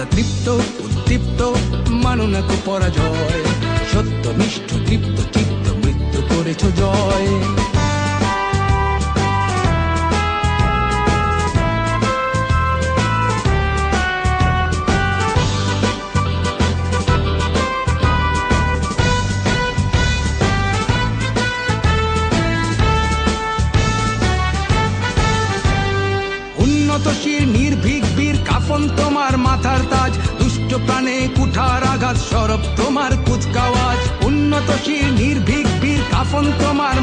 সদা তৃপ্ত উদ্দীপ্ত মানো না কো পরাজয়, সত্য নিষ্ঠ তৃপ্ত চিত্ত মৃত্যু করেছ জয়। উন্নতশীল নির্ভীক বীর কাফন তোমার মাথার তাজ, দুষ্ট প্রাণে কুঠার আঘাত সরব তোমার কুচকাওয়াজ। উন্নতশীল নির্ভীক বীর কাফন তোমার